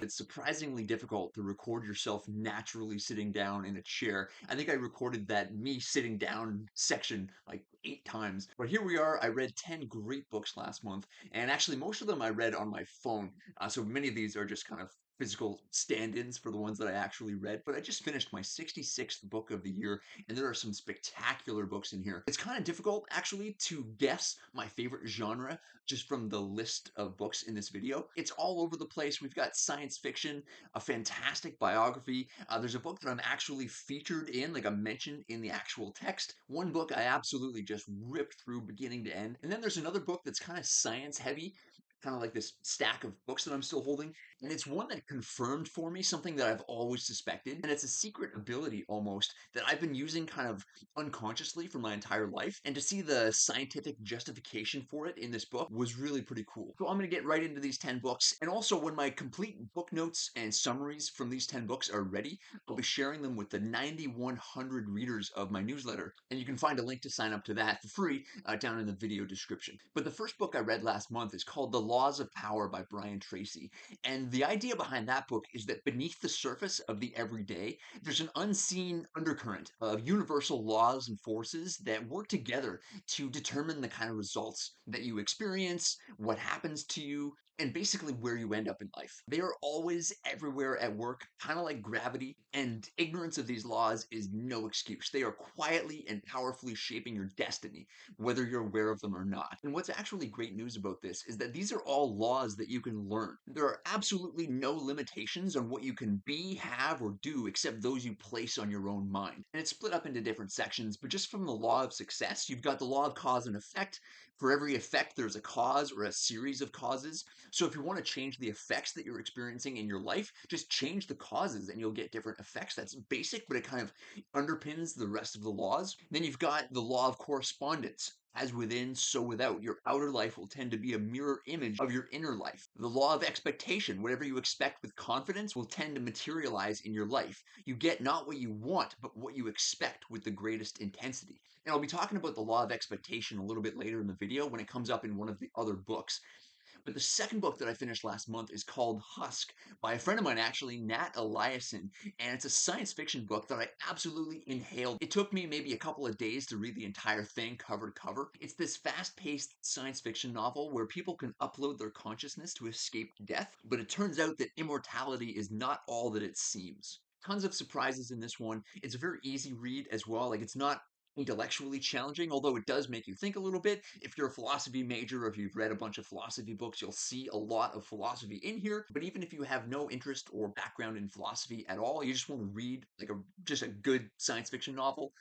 It's surprisingly difficult to record yourself naturally sitting down in a chair. I think I recorded that me sitting down section like 8 times. But here we are. I read 10 great books last month, and actually, most of them I read on my phone. So many of these are just kind of physical stand-ins for the ones that I actually read. But I just finished my 66th book of the year, and there are some spectacular books in here. It's kind of difficult actually to guess my favorite genre just from the list of books in this video. It's all over the place. We've got science fiction, a fantastic biography. There's a book that I'm actually featured in, like I'm mentioned in the actual text. One book I absolutely just ripped through beginning to end. And then there's another book that's kind of science heavy, kind of like this stack of books that I'm still holding. And it's one that confirmed for me something that I've always suspected. And it's a secret ability almost that I've been using kind of unconsciously for my entire life. And to see the scientific justification for it in this book was really pretty cool. So I'm going to get right into these 10 books. And also, when my complete book notes and summaries from these 10 books are ready, I'll be sharing them with the 9,100 readers of my newsletter. And you can find a link to sign up to that for free down in the video description. But the first book I read last month is called The Laws of Power by Brian Tracy. And the idea behind that book is that beneath the surface of the everyday, there's an unseen undercurrent of universal laws and forces that work together to determine the kind of results that you experience, what happens to you, and basically where you end up in life. They are always everywhere at work, kind of like gravity, and ignorance of these laws is no excuse. They are quietly and powerfully shaping your destiny, whether you're aware of them or not. And what's actually great news about this is that these are all laws that you can learn. There are absolutely no limitations on what you can be, have, or do except those you place on your own mind. And it's split up into different sections, but just from the law of success, you've got the law of cause and effect. For every effect, there's a cause or a series of causes. So if you want to change the effects that you're experiencing in your life, just change the causes and you'll get different effects. That's basic, but it kind of underpins the rest of the laws. Then you've got the law of correspondence. As within, so without. Your outer life will tend to be a mirror image of your inner life. The law of expectation. Whatever you expect with confidence will tend to materialize in your life. You get not what you want, but what you expect with the greatest intensity. And I'll be talking about the law of expectation a little bit later in the video when it comes up in one of the other books. But the second book that I finished last month is called Husk by a friend of mine, actually, Nat Eliason. And it's a science fiction book that I absolutely inhaled. It took me maybe a couple of days to read the entire thing cover to cover. It's this fast paced science fiction novel where people can upload their consciousness to escape death. But it turns out that immortality is not all that it seems. Tons of surprises in this one. It's a very easy read as well. Like, it's not intellectually challenging, although it does make you think a little bit. If you're a philosophy major or if you've read a bunch of philosophy books, you'll see a lot of philosophy in here. But even if you have no interest or background in philosophy at all, you just want to read like just a good science fiction novel,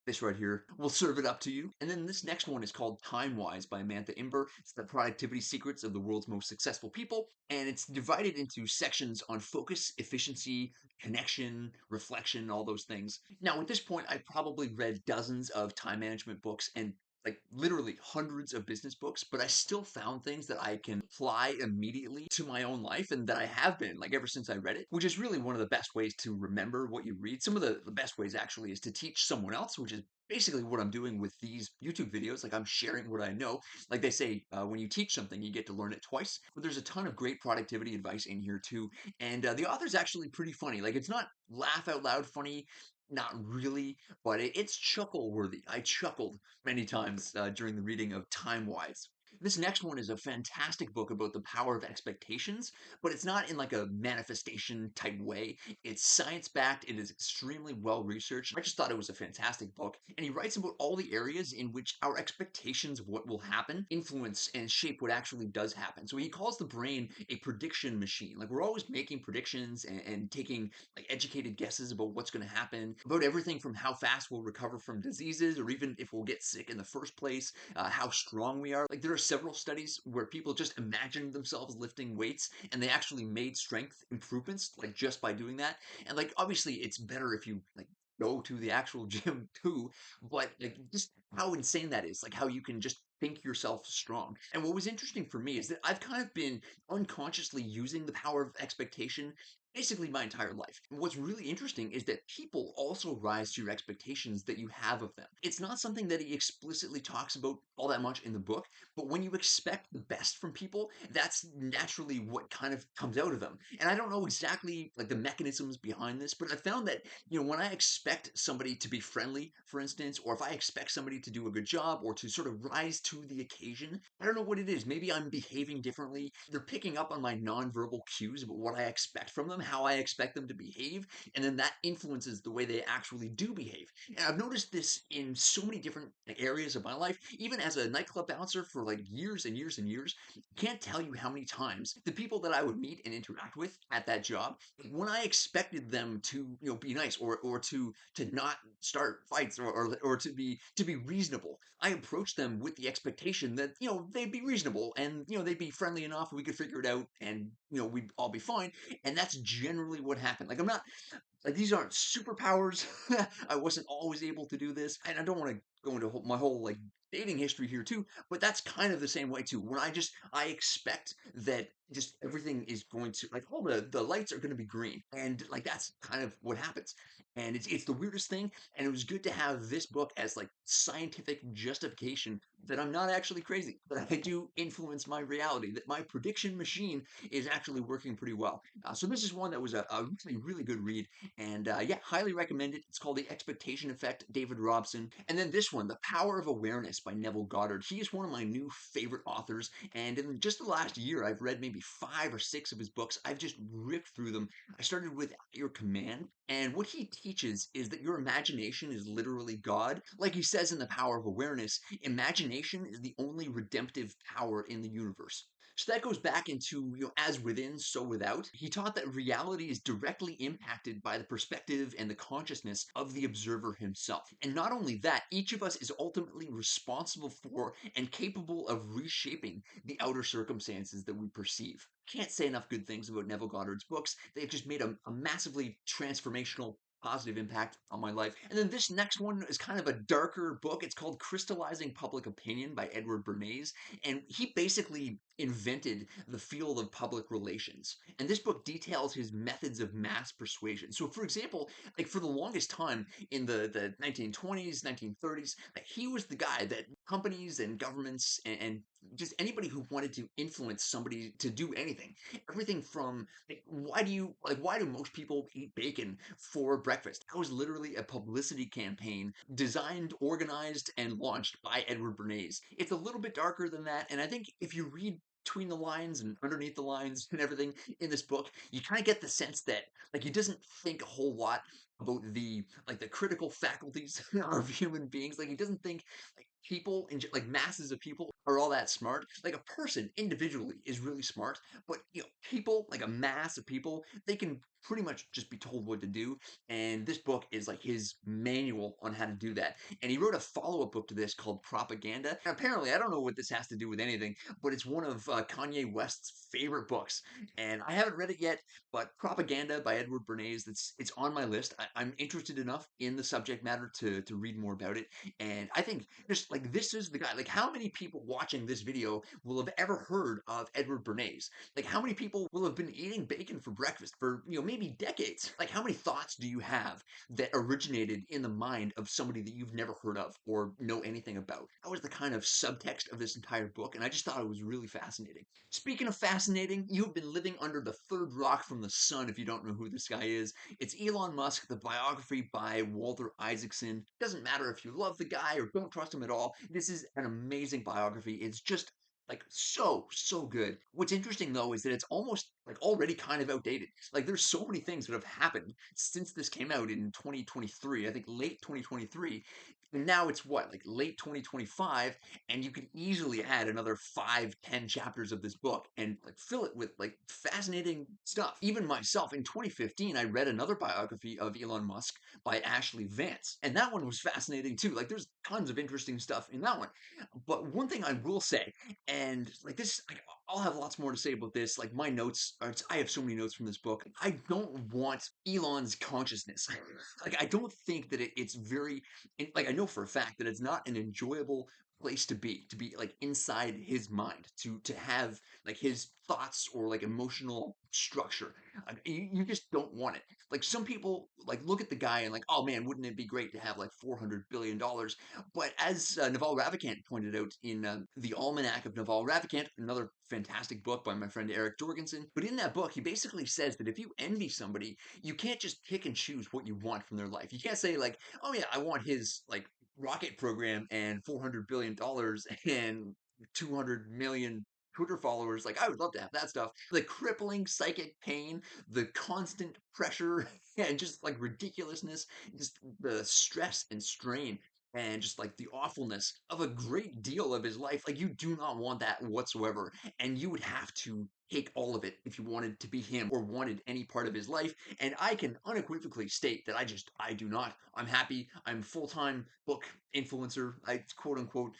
this right here will serve it up to you. And then this next one is called Time Wise by Amantha Imber. It's the productivity secrets of the world's most successful people. And it's divided into sections on focus, efficiency, connection, reflection, all those things. Now, at this point, I've probably read dozens of time management books and like literally hundreds of business books, but I still found things that I can apply immediately to my own life and that I have been like ever since I read it, which is really one of the best ways to remember what you read. Some of the best ways actually is to teach someone else, which is basically what I'm doing with these YouTube videos. Like I'm sharing what I know. Like they say, when you teach something, you get to learn it twice. But there's a ton of great productivity advice in here too. And the author's actually pretty funny. Like it's not laugh out loud funny. Not really, but it's chuckle worthy. I chuckled many times during the reading of Time Wise. This next one is a fantastic book about the power of expectations, but it's not in like a manifestation type way. It's science backed, it is extremely well researched. I just thought it was a fantastic book. And he writes about all the areas in which our expectations of what will happen influence and shape what actually does happen. So he calls the brain a prediction machine. Like we're always making predictions and taking like educated guesses about what's going to happen, about everything from how fast we'll recover from diseases or even if we'll get sick in the first place, how strong we are. Like there are several studies where people just imagined themselves lifting weights and they actually made strength improvements like just by doing that. And like obviously it's better if you like go to the actual gym too, but like just how insane that is, like how you can just think yourself strong. And what was interesting for me is that I've kind of been unconsciously using the power of expectation basically my entire life. And what's really interesting is that people also rise to your expectations that you have of them. It's not something that he explicitly talks about all that much in the book, but when you expect the best from people, that's naturally what kind of comes out of them. And I don't know exactly like the mechanisms behind this, but I found that, when I expect somebody to be friendly, for instance, or if I expect somebody to do a good job or to sort of rise to the occasion, I don't know what it is. Maybe I'm behaving differently. They're picking up on my nonverbal cues about what I expect from them, how I expect them to behave, and then that influences the way they actually do behave. And I've noticed this in so many different areas of my life, even as a nightclub bouncer for like years and years and years. Can't tell you how many times the people that I would meet and interact with at that job, when I expected them to, be nice or to not start fights or to be reasonable, I approached them with the expectation that, they'd be reasonable and, they'd be friendly enough, we could figure it out and, we'd all be fine. And that's generally what happened. Like, I'm not like, these aren't superpowers. I wasn't always able to do this, and I don't want to go into my whole like dating history here too. But that's kind of the same way too. When I expect that just everything is going to like all the lights are going to be green, and like that's kind of what happens. And it's the weirdest thing. And it was good to have this book as like scientific justification that I'm not actually crazy, that I do influence my reality, that my prediction machine is actually working pretty well. So this is one that was a really, really good read. And yeah, highly recommend it. It's called The Expectation Effect, David Robson. And then this one, The Power of Awareness by Neville Goddard. He is one of my new favorite authors. And in just the last year, I've read maybe 5 or 6 of his books. I've just ripped through them. I started with At Your Command. And what he teaches is that your imagination is literally God. Like he says in The Power of Awareness, imagination is the only redemptive power in the universe. So that goes back into, as within, so without. He taught that reality is directly impacted by the perspective and the consciousness of the observer himself. And not only that, each of us is ultimately responsible for and capable of reshaping the outer circumstances that we perceive. Can't say enough good things about Neville Goddard's books. They've just made a massively transformational positive impact on my life. And then this next one is kind of a darker book. It's called Crystallizing Public Opinion by Edward Bernays. And he basically invented the field of public relations. And this book details his methods of mass persuasion. So, for example, like for the longest time in the 1920s, 1930s, like he was the guy that companies and governments and just anybody who wanted to influence somebody to do anything, everything from like why do most people eat bacon for breakfast? That was literally a publicity campaign designed, organized, and launched by Edward Bernays. It's a little bit darker than that, and I think if you read between the lines and underneath the lines and everything in this book, you kind of get the sense that like he doesn't think a whole lot about the critical faculties of human beings. Like he doesn't think like people and like masses of people are all that smart. Like a person individually is really smart, but people like a mass of people, they can pretty much just be told what to do. And this book is like his manual on how to do that. And he wrote a follow-up book to this called Propaganda. And apparently, I don't know what this has to do with anything, but it's one of Kanye West's favorite books. And I haven't read it yet, but Propaganda by Edward Bernays, it's on my list. I'm interested enough in the subject matter to read more about it. And I think just like this is the guy. Like how many people watching this video will have ever heard of Edward Bernays? Like how many people will have been eating bacon for breakfast for maybe decades? Like how many thoughts do you have that originated in the mind of somebody that you've never heard of or know anything about? That was the kind of subtext of this entire book, and I just thought it was really fascinating. Speaking of fascinating, you've been living under the third rock from the sun if you don't know who this guy is. It's Elon Musk, the biography by Walter Isaacson. Doesn't matter if you love the guy or don't trust him at all. This is an amazing biography. It's just like so good. What's interesting though is that it's almost like already kind of outdated. Like there's so many things that have happened since this came out in 2023. I think late 2023. And now it's what, like late 2025, and you could easily add another 5, 10 chapters of this book and like fill it with like fascinating stuff. Even myself in 2015, I read another biography of Elon Musk by Ashley Vance, and that one was fascinating too. Like there's tons of interesting stuff in that one. But one thing I will say, and like this, I'll have lots more to say about this. Like my notes, I have so many notes from this book. I don't want Elon's consciousness. Like I don't think that it's very, like I know for a fact that it's not an enjoyable place to be like inside his mind, to have like his thoughts or like emotional structure. You just don't want it. Like some people like look at the guy and like, oh man, wouldn't it be great to have like $400 billion? But as Naval Ravikant pointed out in the Almanac of Naval Ravikant, another fantastic book by my friend Eric Jorgensen, but in that book he basically says that if you envy somebody, you can't just pick and choose what you want from their life. You can't say like, oh yeah, I want his like rocket program and $400 billion and 200 million Twitter followers. Like, I would love to have that stuff. The crippling psychic pain, the constant pressure, and just like ridiculousness, just the stress and strain. And just like the awfulness of a great deal of his life. Like, you do not want that whatsoever. And you would have to take all of it if you wanted to be him or wanted any part of his life. And I can unequivocally state that I do not. I'm happy. I'm full-time book influencer. I quote unquote,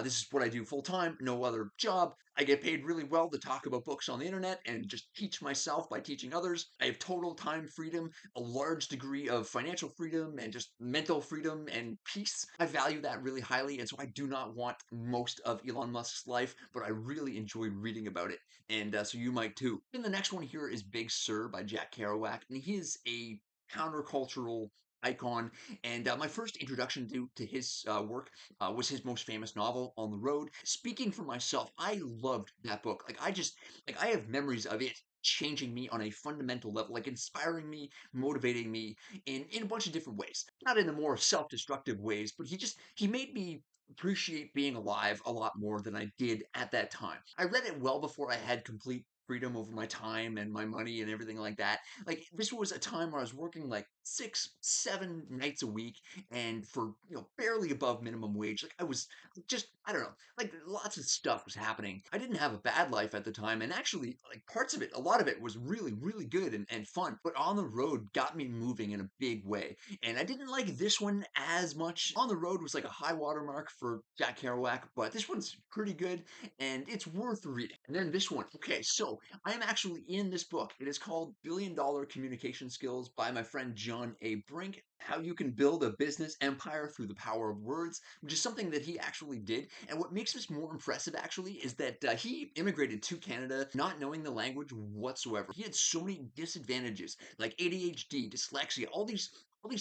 this is what I do full-time, no other job. I get paid really well to talk about books on the internet and just teach myself by teaching others. I have total time freedom, a large degree of financial freedom, and just mental freedom and peace. I value that really highly, and so I do not want most of Elon Musk's life, but I really enjoy reading about it, and so you might too. And the next one here is Big Sur by Jack Kerouac, and he is a countercultural icon. And my first introduction to his work was his most famous novel, On the Road. Speaking for myself, I loved that book. Like I have memories of it changing me on a fundamental level, like inspiring me, motivating me in a bunch of different ways. Not in the more self-destructive ways, but he made me appreciate being alive a lot more than I did at that time. I read it well before I had complete freedom over my time and my money and everything like that. Like this was a time where I was working like 6, 7 nights a week and for barely above minimum wage. Like I was just I don't know, like lots of stuff was happening. I didn't have a bad life at the time, and actually like parts of it, a lot of it was really, really good and fun. But On the Road got me moving in a big way. And I didn't like this one as much. On the Road was like a high watermark for Jack Kerouac, but this one's pretty good and it's worth reading. And then this one. Okay, so I am actually in this book. It is called $1 Billion Communication Skills by my friend John A. Brink. How you can build a business empire through the power of words, which is something that he actually did. And what makes this more impressive actually is that he immigrated to Canada not knowing the language whatsoever. He had so many disadvantages like ADHD, dyslexia, all these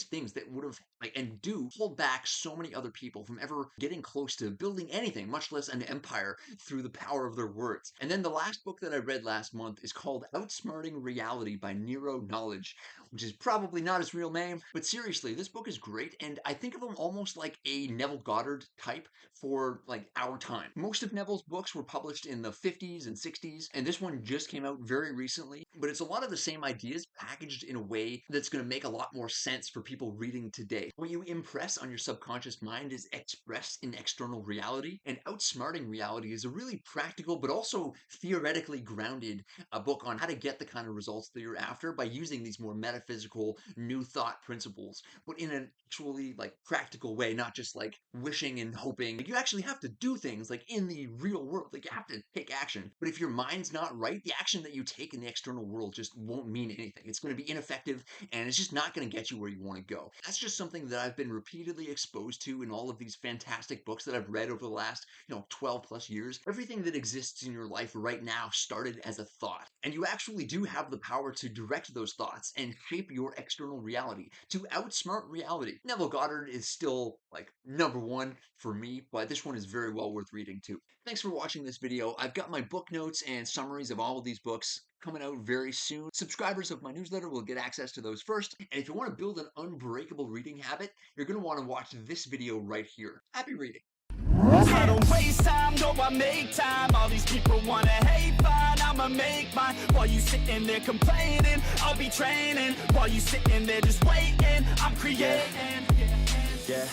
things that would have like and do hold back so many other people from ever getting close to building anything, much less an empire, through the power of their words. And then the last book that I read last month is called Outsmarting Reality by Nero Knowledge, which is probably not his real name, but seriously, this book is great, and I think of him almost like a Neville Goddard type for like our time. Most of Neville's books were published in the 50s and 60s, and this one just came out very recently, but it's a lot of the same ideas packaged in a way that's going to make a lot more sense for people reading today. What you impress on your subconscious mind is expressed in external reality, and Outsmarting Reality is a really practical but also theoretically grounded book on how to get the kind of results that you're after by using these more metaphysical new thought principles, but in an actually like practical way, not just like wishing and hoping. Like, you actually have to do things like in the real world. Like you have to take action. But if your mind's not right, the action that you take in the external world just won't mean anything. It's going to be ineffective and it's just not going to get you where you want to go. That's just something that I've been repeatedly exposed to in all of these fantastic books that I've read over the last 12 plus years. Everything that exists in your life right now started as a thought, and you actually do have the power to direct those thoughts and shape your external reality, to outsmart reality. Neville Goddard is still like #1 for me, but this one is very well worth reading too. Thanks for watching this video. I've got my book notes and summaries of all of these books coming out very soon. Subscribers of my newsletter will get access to those first. And if you want to build an unbreakable reading habit, you're going to want to watch this video right here. Happy reading. I don't waste time, no, I make time. All these people wanna hate, fine, I'ma make mine. While you sitting there complaining, I'll be training. While you sitting there just waiting, I'm creating. Yeah.